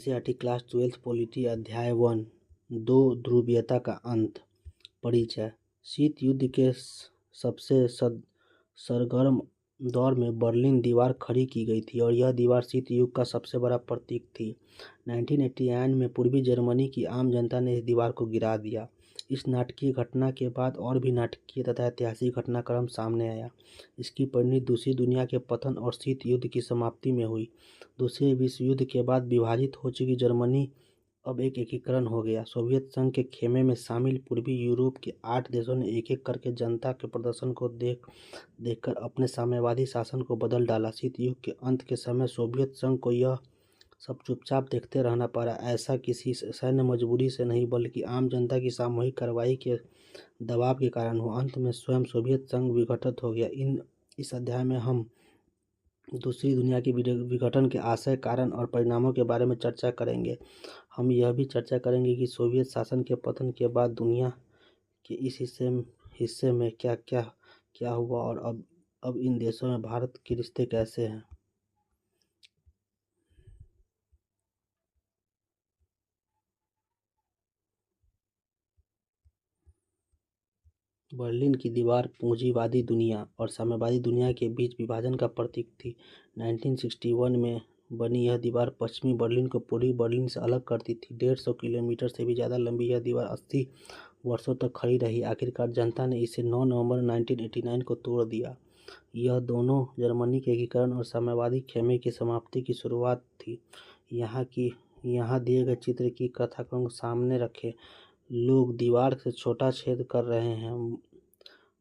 NCERT class 12 polity अध्याय 1 दो ध्रुवीयता का अंत। परिचय। शीत युद्ध के सबसे सरगर्म दौर में बर्लिन दीवार खड़ी की गई थी और यह दीवार शीत युग का सबसे बड़ा प्रतीक थी। 1989 में पूर्वी जर्मनी की आम जनता ने इस दीवार को गिरा दिया। इस नाटकीय घटना के बाद और भी नाटकीय तथा ऐतिहासिक घटनाक्रम सामने आया। इसकी परिणति दूसरी दुनिया के पतन और शीत युद्ध की समाप्ति में हुई। दूसरे विश्व युद्ध के बाद विभाजित हो चुकी जर्मनी अब एक एकीकरण हो गया। सोवियत संघ के खेमे में शामिल पूर्वी यूरोप के 8 देशों ने एक एक करके जनता के प्रदर्शन को देखकर अपने साम्यवादी शासन को बदल डाला। शीत युग के अंत के समय सोवियत संघ को यह सब चुपचाप देखते रहना पड़ा। ऐसा किसी सैन्य मजबूरी से नहीं, बल्कि आम जनता की सामूहिक कार्रवाई के दबाव के कारण हुआ। अंत में स्वयं सोवियत संघ विघटित हो गया। इस अध्याय में हम दूसरी दुनिया के विघटन के आशय, कारण और परिणामों के बारे में चर्चा करेंगे। हम यह भी चर्चा करेंगे कि सोवियत शासन के पतन के बाद दुनिया के इस हिस्से में क्या हुआ और अब इन देशों में भारत के रिश्ते कैसे हैं। बर्लिन की दीवार पूंजीवादी दुनिया और साम्यवादी दुनिया के बीच विभाजन का प्रतीक थी। 1961 में बनी यह दीवार पश्चिमी बर्लिन को पूर्वी बर्लिन से अलग करती थी। 150 किलोमीटर से भी ज़्यादा लंबी यह दीवार 80 वर्षों तक खड़ी रही। आखिरकार जनता ने इसे 9 नवंबर 1989 को तोड़ दिया। यह दोनों जर्मनी के एकीकरण और साम्यवादी खेमे की समाप्ति की शुरुआत थी। यहाँ दिए गए चित्र की कथाक्रम सामने रखें। लोग दीवार से छोटा छेद कर रहे हैं।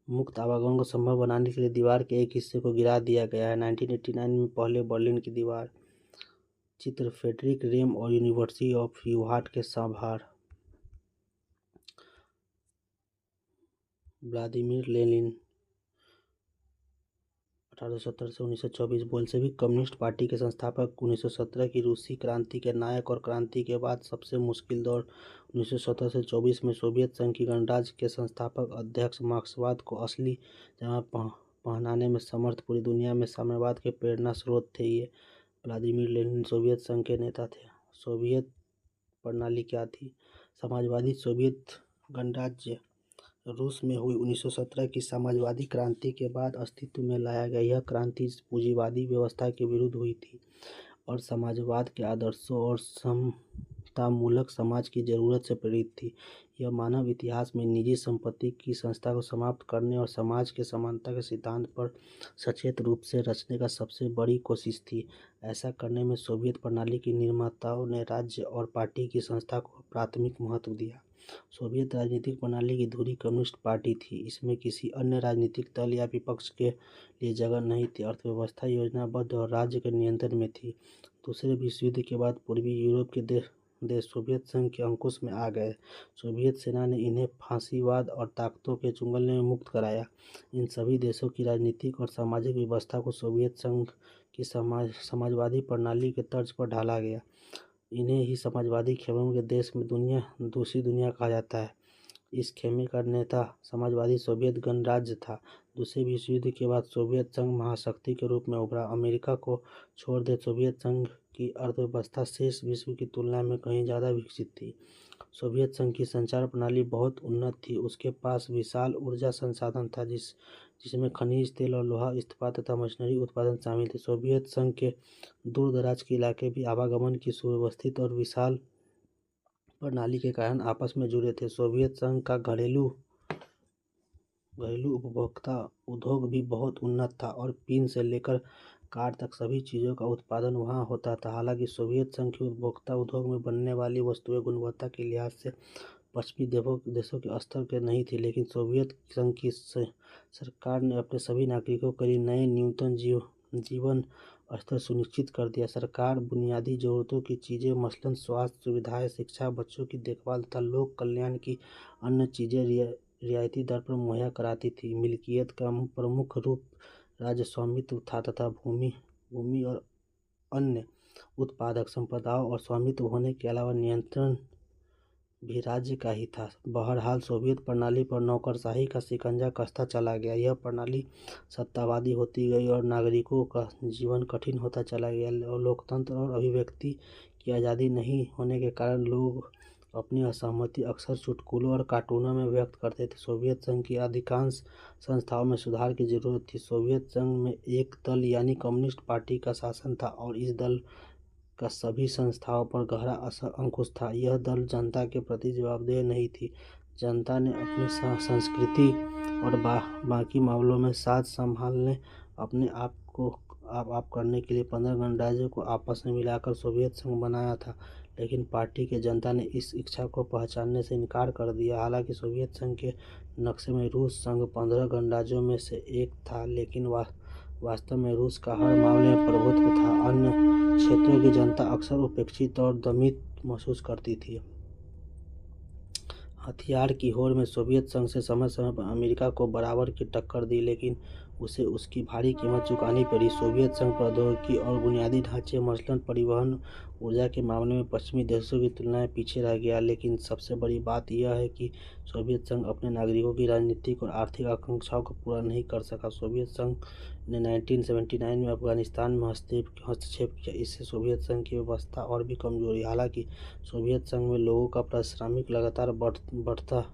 मुक्त आवागमन को संभव बनाने के लिए दीवार के एक हिस्से को गिरा दिया गया है। 1989 में पहले बर्लिन की दीवार। चित्र फ्रेडरिक रेम और यूनिवर्सिटी ऑफ यूहाट के साभार। व्लादिमीर लेनिन 1870 से 1924 बोल्शेविक कम्युनिस्ट पार्टी के संस्थापक। 1917 की रूसी क्रांति के नायक और क्रांति के बाद सबसे मुश्किल दौर 1917 से 24 में सोवियत संघ की गणराज्य के संस्थापक अध्यक्ष मार्क्सवाद को असली जामा पहनाने में समर्थ पूरी दुनिया में साम्यवाद के प्रेरणा स्रोत थे। ये व्लादिमीर लेनिन सोवियत संघ के नेता थे। सोवियत प्रणाली क्या थी? समाजवादी सोवियत गणराज्य रूस में हुई 1917 की समाजवादी क्रांति के बाद अस्तित्व में लाया गया। यह क्रांति पूंजीवादी व्यवस्था के विरुद्ध हुई थी और समाजवाद के आदर्शों और समतामूलक समाज की जरूरत से प्रेरित थी। यह मानव इतिहास में निजी संपत्ति की संस्था को समाप्त करने और समाज के समानता के सिद्धांत पर सचेत रूप से रचने का सबसे बड़ी कोशिश थी। ऐसा करने में सोवियत प्रणाली के निर्माताओं ने राज्य और पार्टी की संस्था को प्राथमिक महत्व दिया। सोवियत राजनीतिक प्रणाली की धुरी कम्युनिस्ट पार्टी थी। इसमें किसी अन्य राजनीतिक दल या विपक्ष के लिए जगह नहीं थी। अर्थव्यवस्था योजनाबद्ध और राज्य के नियंत्रण में थी। दूसरे विश्व युद्ध के बाद पूर्वी यूरोप के देश सोवियत संघ के अंकुश में आ गए। सोवियत सेना ने इन्हें फांसीवाद और ताकतों के चुंगल में मुक्त कराया। इन सभी देशों की राजनीतिक और सामाजिक व्यवस्था को सोवियत संघ की समाजवादी प्रणाली के तर्ज पर ढाला गया। इन्हें ही समाजवादी खेमों के देश में दूसरी दुनिया कहा जाता है। इस खेमे का नेता समाजवादी सोवियत गणराज्य था। दूसरे विश्व युद्ध के बाद सोवियत संघ महाशक्ति के रूप में उभरा। अमेरिका को छोड़ दे सोवियत संघ की अर्थव्यवस्था शेष विश्व की तुलना में कहीं ज़्यादा विकसित थी। सोवियत संघ की संचार प्रणाली बहुत उन्नत थी। उसके पास विशाल ऊर्जा संसाधन था जिसमें खनिज तेल और लोहा इस्पात तथा मशीनरी उत्पादन शामिल थे। सोवियत संघ के दूर दराज के इलाके भी आवागमन की सुव्यवस्थित और विशाल प्रणाली के कारण आपस में जुड़े थे। सोवियत संघ का घरेलू उपभोक्ता उद्योग भी बहुत उन्नत था और पिन से लेकर कार तक सभी चीज़ों का उत्पादन वहाँ होता था। हालांकि सोवियत संघ के उपभोक्ता उद्योग में बनने वाली वस्तुएं गुणवत्ता के लिहाज से पश्चिमी देशों के स्तर के नहीं थी, लेकिन सोवियत संघ की सरकार ने अपने सभी नागरिकों के लिए नए न्यूनतम जीवन स्तर सुनिश्चित कर दिया। सरकार बुनियादी जरूरतों की चीज़ें मसलन स्वास्थ्य सुविधाएं, शिक्षा, बच्चों की देखभाल तथा लोक कल्याण की अन्य चीज़ें रियायती दर पर मुहैया कराती थी। मिल्कियत का प्रमुख रूप राज्य स्वामित्व था तथा भूमि और अन्य उत्पादक संपदाओं और स्वामित्व होने के अलावा नियंत्रण भी राज्य का ही था। बहरहाल सोवियत प्रणाली पर नौकरशाही का शिकंजा कसता चला गया। यह प्रणाली सत्तावादी होती गई और नागरिकों का जीवन कठिन होता चला गया और लोकतंत्र और अभिव्यक्ति की आज़ादी नहीं होने के कारण लोग अपनी असहमति अक्सर चुटकुलों और कार्टूनों में व्यक्त करते थे। सोवियत संघ की अधिकांश संस्थाओं में सुधार की जरूरत थी। सोवियत संघ में एक दल यानी कम्युनिस्ट पार्टी का शासन था और इस दल का सभी संस्थाओं पर गहरा अंकुश था। यह दल जनता के प्रति जवाबदेह नहीं थी। जनता ने अपने संस्कृति और बाकी मामलों में साथ संभालने अपने आप करने के लिए 15 गणराज्यों को आपस में मिलाकर सोवियत संघ बनाया था। लेकिन पार्टी के जनता ने इस इच्छा को पहचानने से इनकार कर दिया। हालांकि सोवियत संघ के नक्शे में रूस संघ 15 गणराज्यों में से एक था, लेकिन वास्तव में रूस का हर मामले में प्रभुत्व था। अन्य क्षेत्रों की जनता अक्सर उपेक्षित और दमित महसूस करती थी। हथियार की होड़ में सोवियत संघ से समय समय पर अमेरिका को बराबर की टक्कर दी, लेकिन उसे उसकी भारी कीमत चुकानी पड़ी। सोवियत संघ प्रौद्योगिकी और बुनियादी ढांचे मसलन परिवहन ऊर्जा के मामले में पश्चिमी देशों की तुलना में पीछे रह गया। लेकिन सबसे बड़ी बात यह है कि सोवियत संघ अपने नागरिकों की राजनीतिक और आर्थिक आकांक्षाओं को पूरा नहीं कर सका। सोवियत संघ ने 1979 में अफगानिस्तान में हस्तक्षेप किया। इससे सोवियत संघ की व्यवस्था और भी कमजोर हुई। हालांकि सोवियत संघ में लोगों का पारिश्रमिक लगातार बढ़ता,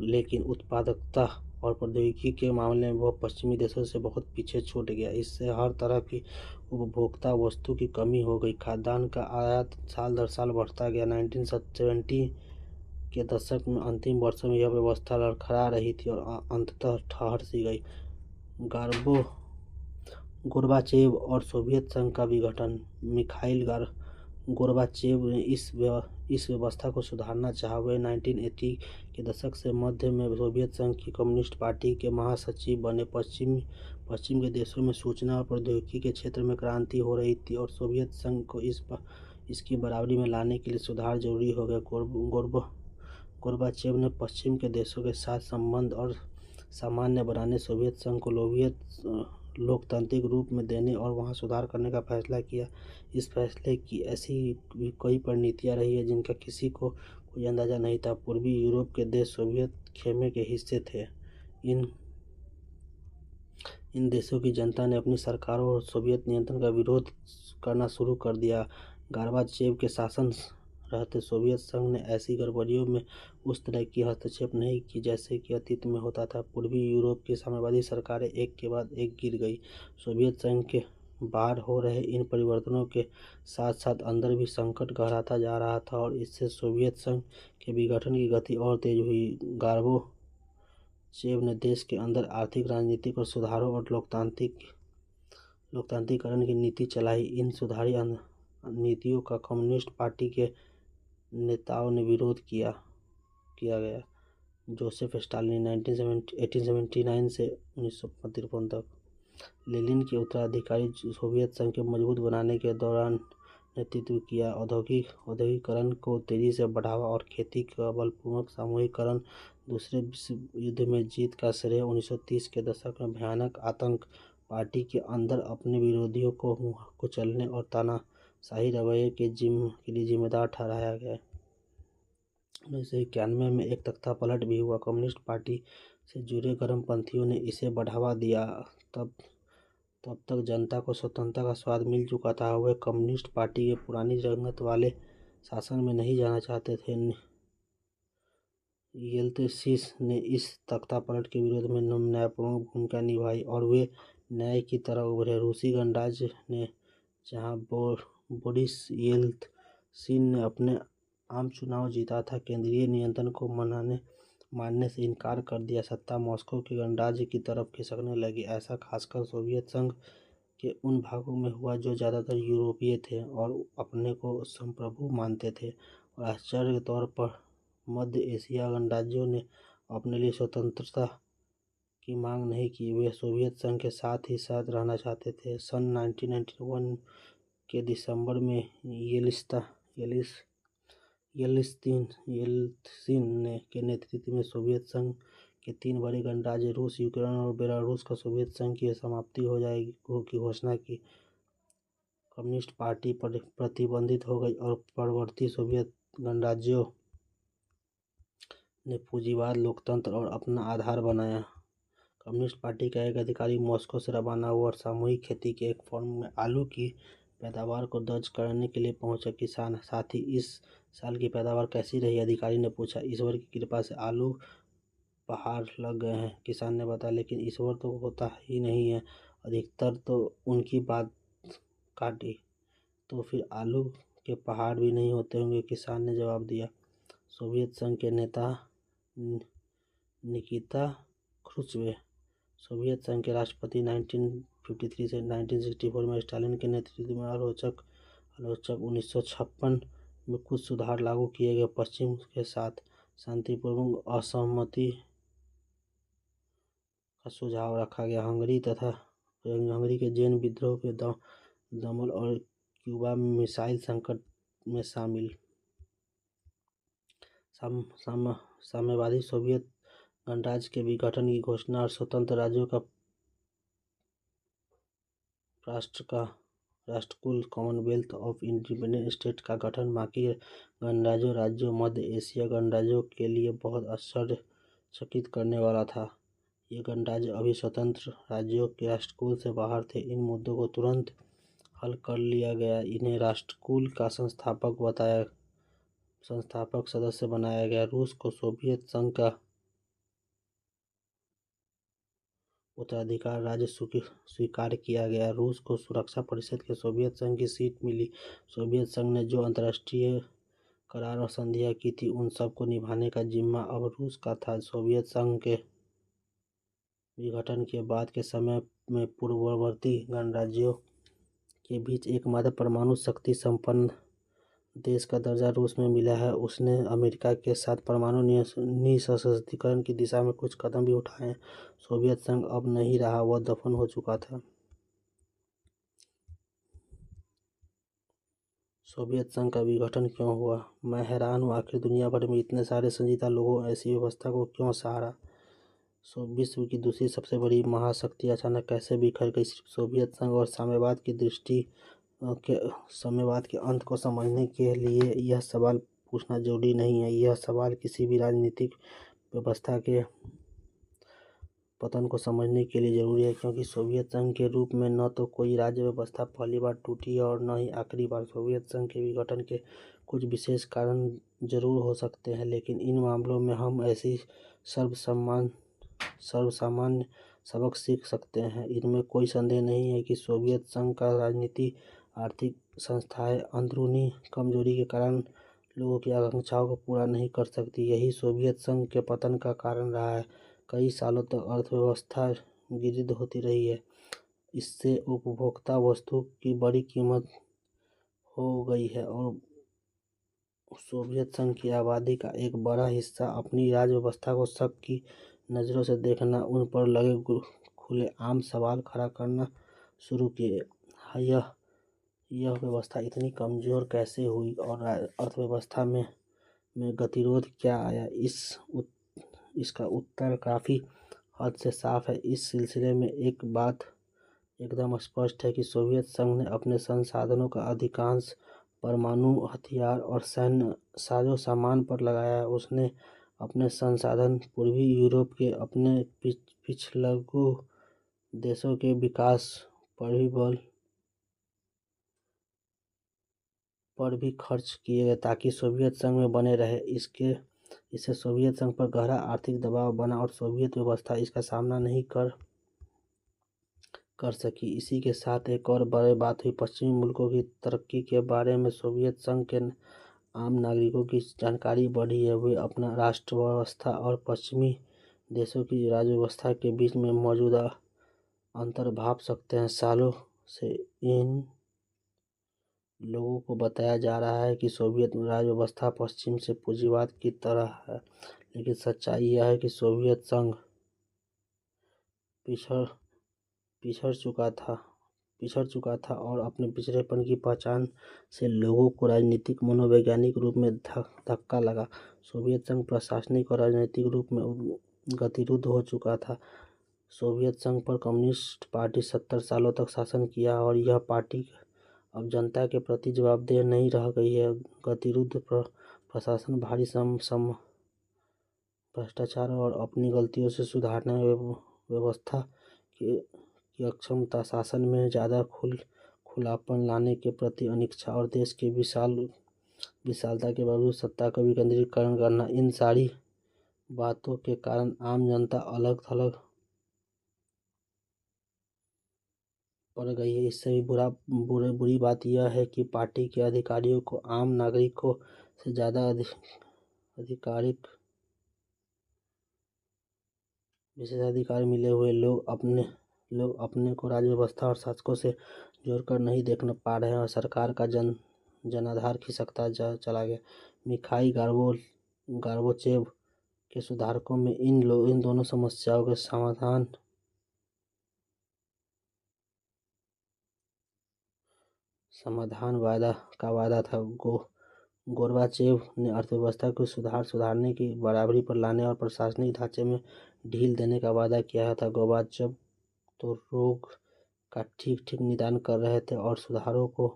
लेकिन उत्पादकता और प्रौद्योगिकी के मामले में वह पश्चिमी देशों से बहुत पीछे छूट गया। इससे हर तरह की उपभोक्ता वस्तु की कमी हो गई। खाद्यान्न का आयात साल दर साल बढ़ता गया। 1970 के दशक में अंतिम वर्षों में यह व्यवस्था लड़खड़ा रही थी और अंततः ठहर सी गई। गोर्बाचेव और सोवियत संघ का विघटन। मिखाइल गोर्बाचेव ने इस व्यवस्था को सुधारना चाहा। वे 1980 के दशक से मध्य में सोवियत संघ की कम्युनिस्ट पार्टी के महासचिव बने। पश्चिम के देशों में सूचना और प्रौद्योगिकी के क्षेत्र में क्रांति हो रही थी और सोवियत संघ को इसकी बराबरी में लाने के लिए सुधार जरूरी हो गया। गोर्बाचेव ने पश्चिम के देशों के साथ संबंध और सामान्य बनाने, सोवियत संघ को लोकतांत्रिक रूप में देने और वहां सुधार करने का फैसला किया। इस फैसले की ऐसी भी कई परिणतियां रही है जिनका किसी को कोई अंदाजा नहीं था। पूर्वी यूरोप के देश सोवियत खेमे के हिस्से थे। इन देशों की जनता ने अपनी सरकारों और सोवियत नियंत्रण का विरोध करना शुरू कर दिया। गोर्बाचेव के शासन रहते सोवियत संघ ने ऐसी गड़बड़ियों में उस तरह की हस्तक्षेप नहीं की जैसे कि अतीत में होता था। पूर्वी यूरोप की साम्यवादी सरकारें एक के बाद एक गिर गई। सोवियत संघ के बाहर हो रहे इन परिवर्तनों के साथ साथ अंदर भी संकट गहराता जा रहा था और इससे सोवियत संघ के विघटन की गति और तेज हुई। गोर्बाचेव ने देश के अंदर आर्थिक, राजनीतिक और सुधारों और लोकतांत्रिकरण की नीति चलाई। इन सुधारी नीतियों का कम्युनिस्ट पार्टी के नेताओं ने विरोध किया गया। जोसेफ स्टालिन 1879 से 1953 तक लेनिन के उत्तराधिकारी सोवियत संघ के मजबूत बनाने के दौरान नेतृत्व किया। औद्योगिकरण को तेजी से बढ़ावा और खेती का बलपूर्वक सामूहिकरण। दूसरे विश्व युद्ध में जीत का श्रेय 1930 के दशक में भयानक आतंक, पार्टी के अंदर अपने विरोधियों को कुचलने और तानाशाही रवैये के लिए जिम्मेदार ठहराया गया। 1991 में एक तख्ता पलट भी हुआ। कम्युनिस्ट पार्टी से जुड़े गर्मपंथियों ने इसे बढ़ावा दिया। तब तक जनता को स्वतंत्रता का स्वाद मिल चुका था। वे कम्युनिस्ट पार्टी के पुरानी रंगत वाले शासन में नहीं जाना चाहते थे। येल्त्सिन ने इस तख्तापलट के विरोध में न्यायपूर्ण भूमिका निभाई और वे न्याय की तरह उभरे। रूसी गणराज्य ने, जहां बोरिस येल्त्सिन ने अपने आम चुनाव जीता था, केंद्रीय नियंत्रण को मानने से इनकार कर दिया। सत्ता मॉस्को के गणराज्य की तरफ खिसकने लगी। ऐसा खासकर सोवियत संघ के उन भागों में हुआ जो ज़्यादातर यूरोपीय थे और अपने को संप्रभु मानते थे। और आश्चर्य के तौर पर मध्य एशिया गणराज्यों ने अपने लिए स्वतंत्रता की मांग नहीं की। वे सोवियत संघ के साथ ही साथ रहना चाहते थे। सन 1991 के दिसंबर में येल्त्सिन के नेतृत्व में सोवियत संघ के 3 बड़े गणराज्य रूस, यूक्रेन और बेलारूस का सोवियत संघ की समाप्ति हो जाएगी की घोषणा की। कम्युनिस्ट पार्टी प्रतिबंधित हो गई और पूर्ववर्ती सोवियत गणराज्यों ने पूंजीवाद, लोकतंत्र और अपना आधार बनाया। कम्युनिस्ट पार्टी का एक अधिकारी मॉस्को से रवाना हुआ और सामूहिक खेती के एक फॉर्म में आलू की पैदावार को दर्ज करने के लिए पहुंचे किसान। साथ ही इस साल की पैदावार कैसी रही, अधिकारी ने पूछा। ईश्वर की कृपा से आलू पहाड़ लग गए हैं, किसान ने बताया। लेकिन ईश्वर तो होता ही नहीं है, अधिकतर तो उनकी बात काटी तो फिर आलू के पहाड़ भी नहीं होते होंगे, किसान ने जवाब दिया। सोवियत संघ के नेता निकिता ख्रुश्चेव, सोवियत संघ के राष्ट्रपति 1953 से 1964 में स्टालिन के नेतृत्व में आलोचक 1956 में कुछ सुधार लागू किए गए। पश्चिम के साथ शांतिपूर्वक असहमति का सुझाव रखा गया। हंगरी के जैन विद्रोह के दमन और क्यूबा मिसाइल संकट में शामिल। साम्यवादी सोवियत गणराज्य के विघटन की घोषणा और स्वतंत्र राज्यों का राष्ट्रकुल कॉमनवेल्थ ऑफ इंडिपेंडेंट स्टेट का गठन बाकी गणराज्यों राज्यों मध्य एशिया गणराज्यों के लिए बहुत आश्चर्यचकित करने वाला था। ये गणराज्य अभी स्वतंत्र राज्यों के राष्ट्रकुल से बाहर थे। इन मुद्दों को तुरंत हल कर लिया गया। इन्हें राष्ट्रकुल का संस्थापक सदस्य बनाया गया। रूस को सोवियत संघ का उत्तराधिकार राज्य स्वीकार किया गया। रूस को सुरक्षा परिषद के सोवियत संघ की सीट मिली। सोवियत संघ ने जो अंतर्राष्ट्रीय करार और संधियां की थी उन सब को निभाने का जिम्मा अब रूस का था। सोवियत संघ के विघटन के बाद के समय में पूर्ववर्ती गणराज्यों के बीच एकमात्र परमाणु शक्ति संपन्न देश का दर्जा रूस में मिला है। उसने अमेरिका के साथ परमाणु निःशस्त्रीकरण की दिशा में कुछ कदम भी उठाए हैं। सोवियत संघ अब नहीं रहा, वह दफन हो चुका था। सोवियत संघ का विघटन क्यों हुआ? मैं हैरान हूँ, आखिर दुनिया भर में इतने सारे संजीदा लोगों ऐसी व्यवस्था को क्यों सहारा? विश्व की दूसरी सबसे बड़ी महाशक्ति अचानक कैसे बिखर गई? सिर्फ सोवियत संघ और साम्यवाद के अंत को समझने के लिए यह सवाल पूछना जरूरी नहीं है। यह सवाल किसी भी राजनीतिक व्यवस्था के पतन को समझने के लिए जरूरी है, क्योंकि सोवियत संघ के रूप में न तो कोई राज्य व्यवस्था पहली बार टूटी है और न ही आखिरी बार। सोवियत संघ के विघटन के कुछ विशेष कारण जरूर हो सकते हैं, लेकिन इन मामलों में हम ऐसी सर्वसामान्य सबक सीख सकते हैं। इनमें कोई संदेह नहीं है कि सोवियत संघ का राजनीति, आर्थिक संस्थाएं अंदरूनी कमजोरी के कारण लोगों की आकांक्षाओं को पूरा नहीं कर सकती। यही सोवियत संघ के पतन का कारण रहा है। कई सालों तक अर्थव्यवस्था गिरिद होती रही है। इससे उपभोक्ता वस्तु की बड़ी कीमत हो गई है और सोवियत संघ की आबादी का एक बड़ा हिस्सा अपनी राज व्यवस्था को शक की नज़रों से देखना, उन पर लगे खुलेआम सवाल खड़ा करना शुरू किए। यह व्यवस्था इतनी कमज़ोर कैसे हुई और अर्थव्यवस्था में गतिरोध क्या आया? इसका उत्तर काफ़ी हद से साफ है। इस सिलसिले में एक बात एकदम स्पष्ट है कि सोवियत संघ ने अपने संसाधनों का अधिकांश परमाणु हथियार और सैन्य साजो सामान पर लगाया है। उसने अपने संसाधन पूर्वी यूरोप के अपने पिछलग्गू देशों के विकास पर भी खर्च किए गए ताकि सोवियत संघ में बने रहे। इससे सोवियत संघ पर गहरा आर्थिक दबाव बना और सोवियत व्यवस्था इसका सामना नहीं कर सकी। इसी के साथ एक और बड़ी बात हुई, पश्चिमी मुल्कों की तरक्की के बारे में सोवियत संघ के आम नागरिकों की जानकारी बढ़ी है। वे अपना राष्ट्र व्यवस्था और पश्चिमी देशों की राज्य व्यवस्था के बीच में मौजूदा अंतर भाप सकते हैं। सालों से इन लोगों को बताया जा रहा है कि सोवियत राज्य व्यवस्था पश्चिम से पूंजीवाद की तरह है, लेकिन सच्चाई यह है कि सोवियत संघ पिछड़ चुका था और अपने पिछड़ेपन की पहचान से लोगों को राजनीतिक मनोवैज्ञानिक रूप में धक्का लगा। सोवियत संघ प्रशासनिक और राजनीतिक रूप में गतिरुद्ध हो चुका था। सोवियत संघ पर कम्युनिस्ट पार्टी 70 सालों तक शासन किया और यह पार्टी अब जनता के प्रति जवाबदेह नहीं रह गई है। गतिरुद्ध प्रशासन, भारी भ्रष्टाचार और अपनी गलतियों से सुधारने व्यवस्था की अक्षमता, शासन में ज़्यादा खुलापन लाने के प्रति अनिच्छा और देश की विशालता के बावजूद सत्ता का विकेंद्रीकरण करना, इन सारी बातों के कारण आम जनता अलग थलग पड़ गई है। इससे भी बुरी बात यह है कि पार्टी के अधिकारियों को आम नागरिकों से ज़्यादा विशेषाधिकार मिले हुए लोग अपने को राज्य व्यवस्था और शासकों से जोड़कर नहीं देख पा रहे हैं और सरकार का जनाधार खिसकता चला गया। मिखाइल गोर्बाचेव के सुधारकों में इन दोनों समस्याओं के समाधान वादा था। गोर्बाचेव ने अर्थव्यवस्था को सुधारने की बराबरी पर लाने और प्रशासनिक ढांचे में ढील देने का वादा किया था। गोर्बाचेव तो रोग का ठीक निदान कर रहे थे और सुधारों को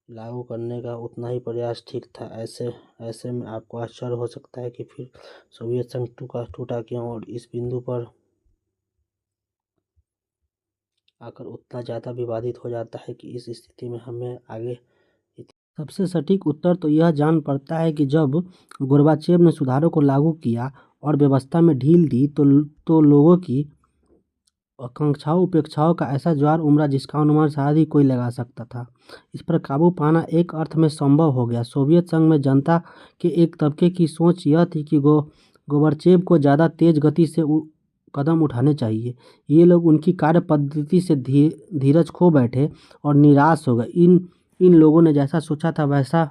लागू करने का उतना ही प्रयास ठीक था। ऐसे में आपको आश्चर्य हो सकता है कि फिर सोवियत संघ टूटा क्यों और इस बिंदु पर आकर उतना ज़्यादा विवादित हो जाता है कि इस स्थिति में हमें आगे सबसे सटीक उत्तर तो यह जान पड़ता है कि जब गोर्बाचेव ने सुधारों को लागू किया और व्यवस्था में ढील दी तो लोगों की आकांक्षाओं उपेक्षाओं का ऐसा ज्वार उमड़ा जिसका अनुमान शायद ही कोई लगा सकता था। इस पर काबू पाना एक अर्थ में संभव हो गया। सोवियत संघ में जनता के एक तबके की सोच यह थी कि गोर्बाचेव को ज़्यादा तेज गति से कदम उठाने चाहिए। ये लोग उनकी कार्य पद्धति से धीरज खो बैठे और निराश हो गए। इन लोगों ने जैसा सोचा था वैसा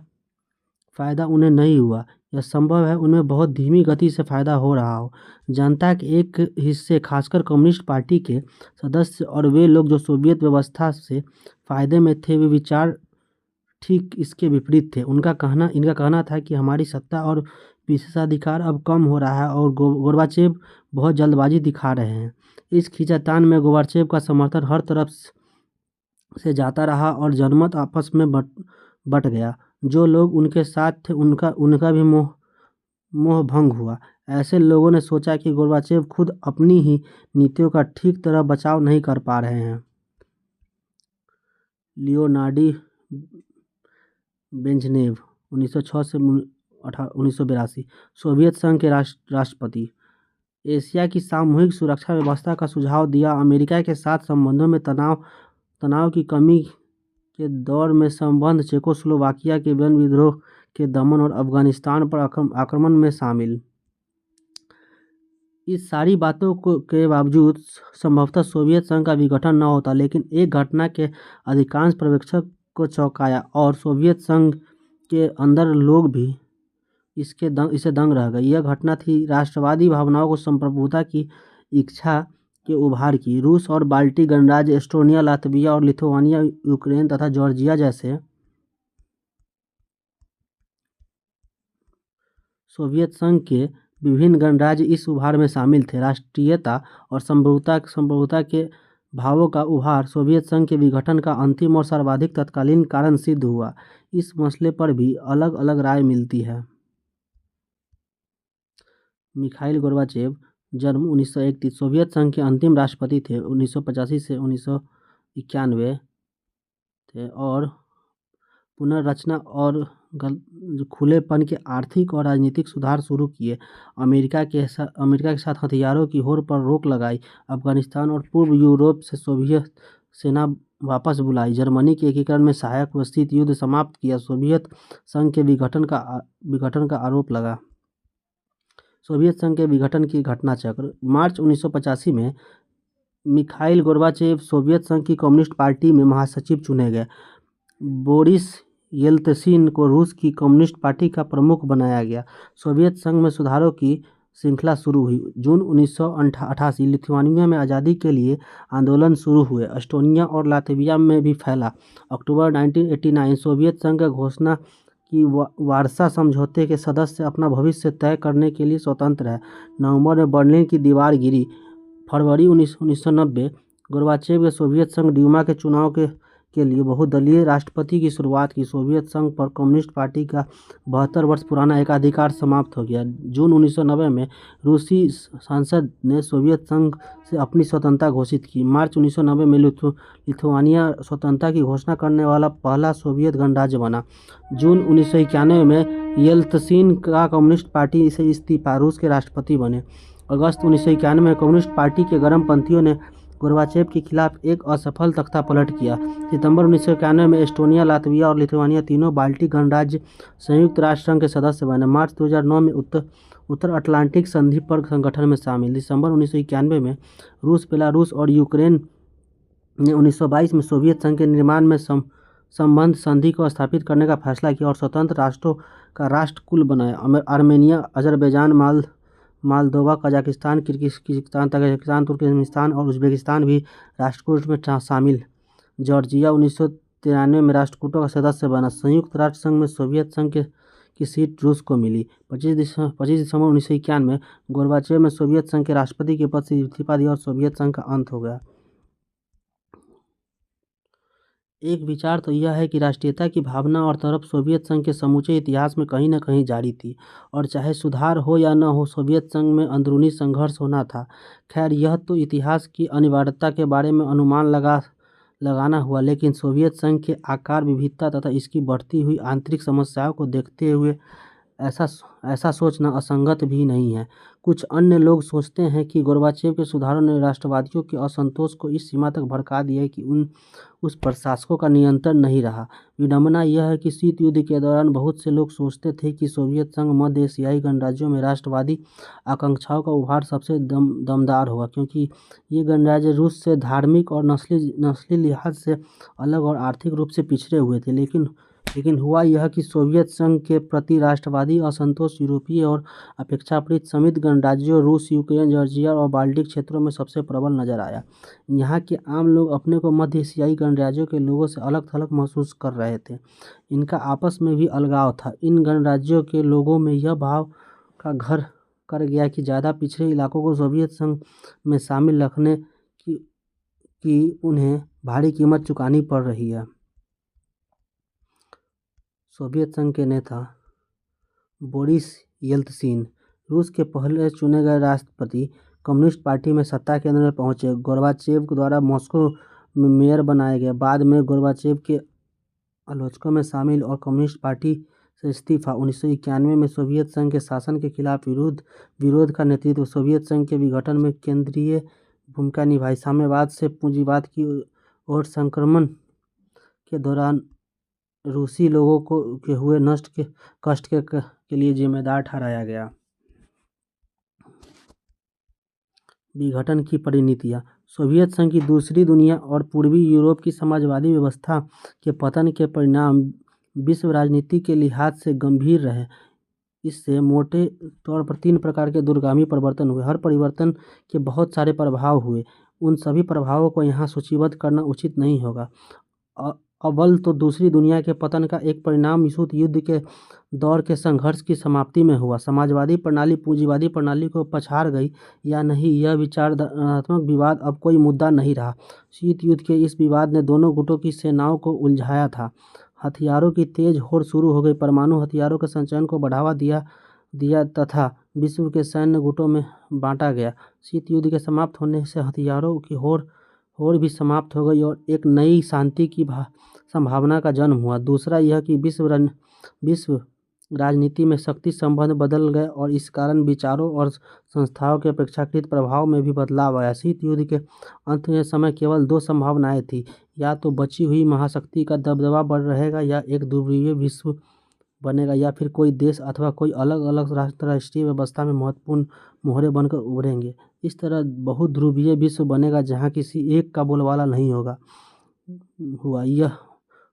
फ़ायदा उन्हें नहीं हुआ। यह संभव है उनमें बहुत धीमी गति से फ़ायदा हो रहा हो। जनता के एक हिस्से, खासकर कम्युनिस्ट पार्टी के सदस्य और वे लोग जो सोवियत व्यवस्था से फ़ायदे में थे, वे विचार ठीक इसके विपरीत थे। इनका कहना था कि हमारी सत्ता और विशेषाधिकार अब कम हो रहा है और गोर्बाचेव बहुत जल्दबाजी दिखा रहे हैं। इस खींचातान में गोर्बाचेव का समर्थन हर तरफ से जाता रहा और जनमत आपस में बट गया। जो लोग उनके साथ थे उनका भी मोह भंग हुआ। ऐसे लोगों ने सोचा कि गोर्बाचेव खुद अपनी ही नीतियों का ठीक तरह बचाव नहीं कर पा रहे हैं। लियोनार्ड ब्रेजनेव 1906 से 1982 सोवियत संघ के राष्ट्रपति, एशिया की सामूहिक सुरक्षा व्यवस्था का सुझाव दिया। अमेरिका के साथ संबंधों में तनाव की कमी के दौर में संबंध चेकोस्लोवाकिया के वन विद्रोह के दमन और अफगानिस्तान पर आक्रमण में शामिल। इस सारी बातों के बावजूद संभवतः सोवियत संघ का विघटन न होता, लेकिन एक घटना के अधिकांश पर्यवेक्षक को चौंकाया और सोवियत संघ के अंदर लोग भी इसे दंग रह गए। यह घटना थी राष्ट्रवादी भावनाओं को संप्रभुता की इच्छा के उभार की। रूस और बाल्टी गणराज्य, एस्टोनिया, लातविया और लिथुआनिया, यूक्रेन तथा जॉर्जिया जैसे सोवियत संघ के विभिन्न गणराज्य इस उभार में शामिल थे। राष्ट्रीयता और संप्रभुता के भावों का उभार सोवियत संघ के विघटन का अंतिम और सर्वाधिक तत्कालीन कारण सिद्ध हुआ। इस मसले पर भी अलग अलग राय मिलती है। मिखाइल गोर्बाचेव जन्म 1931, सोवियत संघ के अंतिम राष्ट्रपति थे। 1985 से 1991 थे और पुनर्रचना और खुलेपन के आर्थिक और राजनीतिक सुधार शुरू किए। अमेरिका के साथ हथियारों की होड़ पर रोक लगाई। अफगानिस्तान और पूर्व यूरोप से सोवियत सेना वापस बुलाई। जर्मनी के एकीकरण में सहायक व शीत युद्ध समाप्त किया। सोवियत संघ के विघटन का आरोप लगा। सोवियत संघ के विघटन की घटना चक्र। मार्च 1985 में मिखाइल गोर्बाचेव सोवियत संघ की कम्युनिस्ट पार्टी में महासचिव चुने गए। बोरिस येल्त्सिन को रूस की कम्युनिस्ट पार्टी का प्रमुख बनाया गया। सोवियत संघ में सुधारों की श्रृंखला शुरू हुई। जून 1988 लिथुआनिया में आज़ादी के लिए आंदोलन शुरू हुए। एस्टोनिया और लातविया में भी फैला। अक्टूबर 1989 सोवियत संघ का घोषणा कि वार्सा समझौते के सदस्य अपना भविष्य तय करने के लिए स्वतंत्र है। नवंबर में बर्लिन की दीवार गिरी। फरवरी 1990 गोर्बाचेव के सोवियत संघ ड्यूमा के चुनाव के लिए बहुदलीय राष्ट्रपति की शुरुआत की। सोवियत संघ पर कम्युनिस्ट पार्टी का 72 वर्ष पुराना एकाधिकार समाप्त हो गया। जून 1990 में रूसी संसद ने सोवियत संघ से अपनी स्वतंत्रता घोषित की। मार्च 1990 में लिथुआनिया स्वतंत्रता की घोषणा करने वाला पहला सोवियत गणराज्य बना। जून 1991 में येल्त्सिन का कम्युनिस्ट पार्टी से इस्तीफा, रूस के राष्ट्रपति बने। अगस्त 1991 में कम्युनिस्ट पार्टी के गर्मपंथियों ने गोर्बाचेव के खिलाफ एक असफल तख्तापलट किया। सितंबर 1991 में एस्टोनिया, लातविया और लिथुआनिया तीनों बाल्टिक गणराज्य संयुक्त राष्ट्र संघ के सदस्य बने। मार्च 2009 में उत्तर अटलांटिक संधि पर संगठन में शामिल। दिसंबर 1991 में रूस, बेलारूस और यूक्रेन ने 1922 में सोवियत संघ के निर्माण में संबंध संधि को स्थापित करने का फैसला किया और स्वतंत्र राष्ट्रों का राष्ट्रकुल बनाया। Armenia, Azerbaijan, Moldova, Kazakhstan, Kyrgyzstan, Tajikistan, Turkmenistan और उज्बेकिस्तान भी राष्ट्रकूट में शामिल। जॉर्जिया 1993 में राष्ट्रकूटों का सदस्य बना। संयुक्त राष्ट्र संघ में सोवियत संघ की सीट रूस को मिली। 25 दिसंबर 1991 में गोर्बाचेव में सोवियत संघ के राष्ट्रपति के पद से इस्तीफा दिया और सोवियत संघ का अंत हो गया। एक विचार तो यह है कि राष्ट्रीयता की भावना और तरफ सोवियत संघ के समूचे इतिहास में कहीं न कहीं जारी थी, और चाहे सुधार हो या न हो, सोवियत संघ में अंदरूनी संघर्ष होना था। खैर, यह तो इतिहास की अनिवार्यता के बारे में अनुमान लगाना हुआ, लेकिन सोवियत संघ के आकार, विविधता तथा इसकी बढ़ती हुई आंतरिक समस्याओं को देखते हुए ऐसा सोचना असंगत भी नहीं है। कुछ अन्य लोग सोचते हैं कि गोर्बाचेव के सुधारों ने राष्ट्रवादियों के असंतोष को इस सीमा तक भड़का दिया कि उस पर शासकों का नियंत्रण नहीं रहा। विडंबना यह है कि शीत युद्ध के दौरान बहुत से लोग सोचते थे कि सोवियत संघ मध्य एशियाई गणराज्यों में राष्ट्रवादी आकांक्षाओं का उभार सबसे दमदार होगा, क्योंकि ये गणराज्य रूस से धार्मिक और नस्ली लिहाज से अलग और आर्थिक रूप से पिछड़े हुए थे। लेकिन हुआ यह कि सोवियत संघ के प्रति राष्ट्रवादी असंतोष यूरोपीय और अपेक्षाकृत समृद्ध गणराज्यों रूस, यूक्रेन, जॉर्जिया और बाल्टिक क्षेत्रों में सबसे प्रबल नजर आया। यहाँ के आम लोग अपने को मध्य एशियाई गणराज्यों के लोगों से अलग थलग महसूस कर रहे थे। इनका आपस में भी अलगाव था। इन गणराज्यों के लोगों में यह भाव का घर कर गया कि ज़्यादा पिछड़े इलाकों को सोवियत संघ में शामिल रखने की उन्हें भारी कीमत चुकानी पड़ रही है। सोवियत संघ के नेता बोरिस येल्त्सिन, रूस के पहले चुने गए राष्ट्रपति, कम्युनिस्ट पार्टी में सत्ता केंद्र में पहुंचे। गोर्बाचेव द्वारा मॉस्को में मेयर बनाए गए। बाद में गोर्बाचेव के आलोचकों में शामिल और कम्युनिस्ट पार्टी से इस्तीफा। 1991 में सोवियत संघ के शासन के खिलाफ विरोध का नेतृत्व। सोवियत संघ के विघटन में केंद्रीय भूमिका निभाई। साम्यवाद से पूंजीवाद की ओर संक्रमण के दौरान रूसी लोगों के हुए कष्ट के लिए जिम्मेदार ठहराया गया। विघटन की परिणतियां। सोवियत संघ की दूसरी दुनिया और पूर्वी यूरोप की समाजवादी व्यवस्था के पतन के परिणाम विश्व राजनीति के लिहाज से गंभीर रहे। इससे मोटे तौर पर 3 प्रकार के दूरगामी परिवर्तन हुए। हर परिवर्तन के बहुत सारे प्रभाव हुए। उन सभी प्रभावों को यहाँ सूचीबद्ध करना उचित नहीं होगा। अव्वल तो दूसरी दुनिया के पतन का एक परिणाम विश्व युद्ध के दौर के संघर्ष की समाप्ति में हुआ। समाजवादी प्रणाली पूंजीवादी प्रणाली को पछाड़ गई या नहीं, यह विचारात्मक विवाद अब कोई मुद्दा नहीं रहा। शीत युद्ध के इस विवाद ने दोनों गुटों की सेनाओं को उलझाया था। हथियारों की तेज होड़ शुरू हो गई। परमाणु हथियारों के संचयन को बढ़ावा दिया तथा विश्व के सैन्य गुटों में बांटा गया। शीत युद्ध के समाप्त होने से हथियारों की होड़ भी समाप्त हो गई और एक नई शांति की संभावना का जन्म हुआ। दूसरा यह कि विश्व राजनीति में शक्ति संबंध बदल गए और इस कारण विचारों और संस्थाओं के अपेक्षाकृत प्रभाव में भी बदलाव आया। शीत युद्ध के अंत में समय केवल 2 संभावनाएं थी, या तो बची हुई महाशक्ति का दबदबा बढ़ रहेगा या एक ध्रुवीय विश्व बनेगा, या फिर कोई देश अथवा कोई अलग अलग अंतर्राष्ट्रीय व्यवस्था में महत्वपूर्ण मोहरे बनकर उभरेंगे। इस तरह बहुध्रुवीय विश्व बनेगा जहाँ किसी एक का बोलबाला नहीं होगा।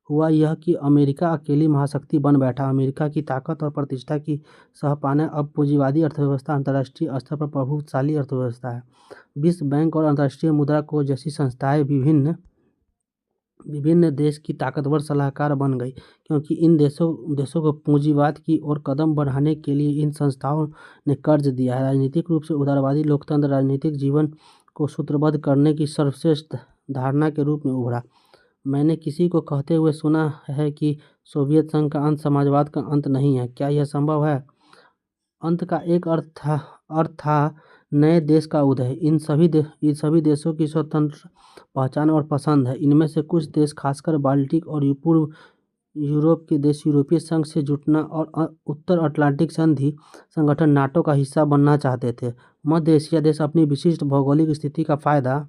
हुआ यह कि अमेरिका अकेली महाशक्ति बन बैठा। अमेरिका की ताकत और प्रतिष्ठा की सह पाने अब पूंजीवादी अर्थव्यवस्था अंतर्राष्ट्रीय स्तर पर प्रभुशाली अर्थव्यवस्था है। विश्व बैंक और अंतर्राष्ट्रीय मुद्रा कोष जैसी संस्थाएं विभिन्न देश की ताकतवर सलाहकार बन गई, क्योंकि इन देशों को पूंजीवाद की ओर कदम बढ़ाने के लिए इन संस्थाओं ने कर्ज दिया है। राजनीतिक रूप से उदारवादी लोकतंत्र राजनीतिक जीवन को सूत्रबद्ध करने की सर्वश्रेष्ठ धारणा के रूप में उभरा। मैंने किसी को कहते हुए सुना है कि सोवियत संघ का अंत समाजवाद का अंत नहीं है। क्या यह संभव है? अंत का एक अर्थ था नए देश का उदय। इन सभी देशों की स्वतंत्र पहचान और पसंद है। इनमें से कुछ देश, खासकर बाल्टिक और पूर्व यूरोप के देश, यूरोपीय संघ से जुटना और उत्तर अटलांटिक संधि संगठन नाटो का हिस्सा बनना चाहते थे। मध्य एशिया देश अपनी विशिष्ट भौगोलिक स्थिति का फायदा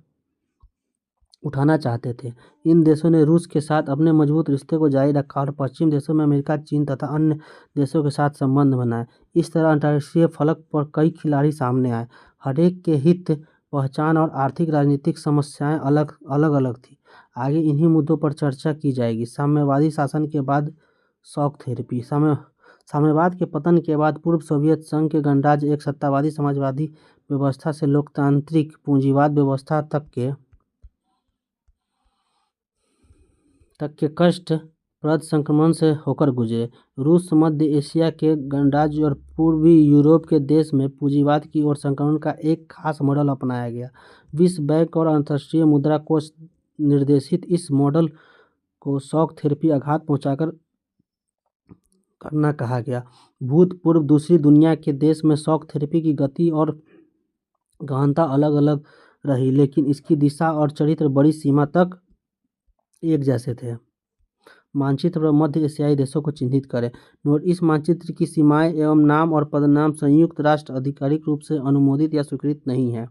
उठाना चाहते थे। इन देशों ने रूस के साथ अपने मजबूत रिश्ते को जारी रखा और पश्चिम देशों में अमेरिका, चीन तथा अन्य देशों के साथ संबंध बनाए। इस तरह अंतर्राष्ट्रीय फलक पर कई खिलाड़ी सामने आए। हरेक के हित, पहचान और आर्थिक राजनीतिक समस्याएं अलग अलग थी। आगे इन्हीं मुद्दों पर चर्चा की जाएगी। साम्यवादी शासन के बाद शॉक थेरेपी। साम्यवाद के पतन के बाद पूर्व सोवियत संघ के गणराज्य एक सत्तावादी समाजवादी व्यवस्था से लोकतांत्रिक पूंजीवाद व्यवस्था तक के कष्टप्रद संक्रमण से होकर गुजरे। रूस, मध्य एशिया के गणराज्य और पूर्वी यूरोप के देश में पूंजीवाद की ओर संक्रमण का एक खास मॉडल अपनाया गया। विश्व बैंक और अंतर्राष्ट्रीय मुद्रा कोष निर्देशित इस मॉडल को शॉक थेरेपी, आघात पहुंचाकर करना कहा गया। भूतपूर्व दूसरी दुनिया के देश में शॉक थेरेपी की गति और गहनता अलग अलग रही, लेकिन इसकी दिशा और चरित्र बड़ी सीमा तक एक जैसे थे। मानचित्र पर मध्य एशियाई देशों को चिन्हित करें। नोट: इस मानचित्र की सीमाएं एवं नाम और पदनाम संयुक्त राष्ट्र आधिकारिक रूप से अनुमोदित या स्वीकृत नहीं है।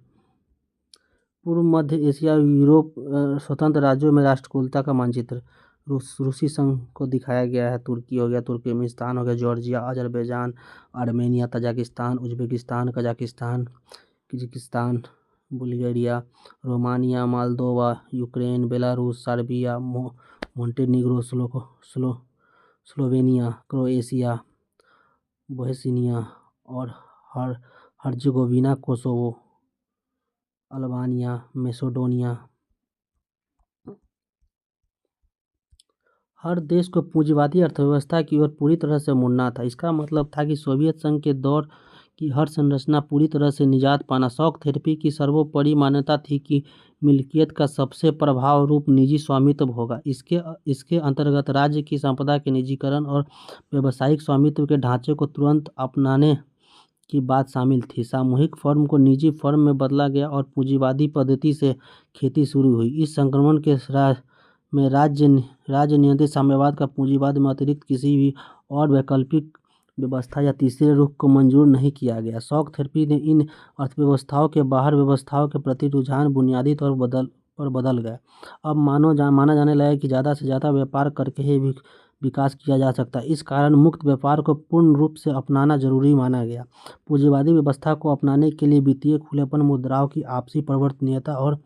पूर्व मध्य एशिया यूरोप स्वतंत्र राज्यों में राष्ट्रकुलता का मानचित्र रूसी संघ को दिखाया गया है। तुर्की हो गया, तुर्कमेनिस्तान हो गया, Georgia, Azerbaijan, Armenia, Tajikistan, Uzbekistan, Kazakhstan, Kyrgyzstan, Bulgaria, Romania, Moldova, Ukraine, Belarus, Serbia, Montenegro, Slovenia, Croatia, Bosnia और हर्जेगोविना, कोसोवो, अल्बानिया, मैसेडोनिया। हर देश को पूंजीवादी अर्थव्यवस्था की ओर पूरी तरह से मुड़ना था। इसका मतलब था कि सोवियत संघ के दौर की हर संरचना पूरी तरह से निजात पाना। शॉक थेरेपी की सर्वोपरि मान्यता थी कि मिल्कियत का सबसे प्रभाव रूप निजी स्वामित्व होगा। इसके अंतर्गत राज्य की संपदा के निजीकरण और व्यावसायिक स्वामित्व के ढांचे को तुरंत अपनाने की बात शामिल थी। सामूहिक फर्म को निजी फर्म में बदला गया और पूंजीवादी पद्धति से खेती शुरू हुई। इस संक्रमण के में राज्य नियंत्रित साम्यवाद का पूंजीवाद में अतिरिक्त किसी भी और वैकल्पिक व्यवस्था या तीसरे रुख को मंजूर नहीं किया गया। शॉक थेरेपी ने इन अर्थव्यवस्थाओं के बाहर व्यवस्थाओं के प्रति रुझान बुनियादी तौर पर बदल गया। अब माना जाने लगा कि ज़्यादा से ज़्यादा व्यापार करके ही विकास किया जा सकता है। इस कारण मुक्त व्यापार को पूर्ण रूप से अपनाना जरूरी माना गया। पूंजीवादी व्यवस्था को अपनाने के लिए वित्तीय खुलेपन, मुद्राओं की आपसी परिवर्तनीयता और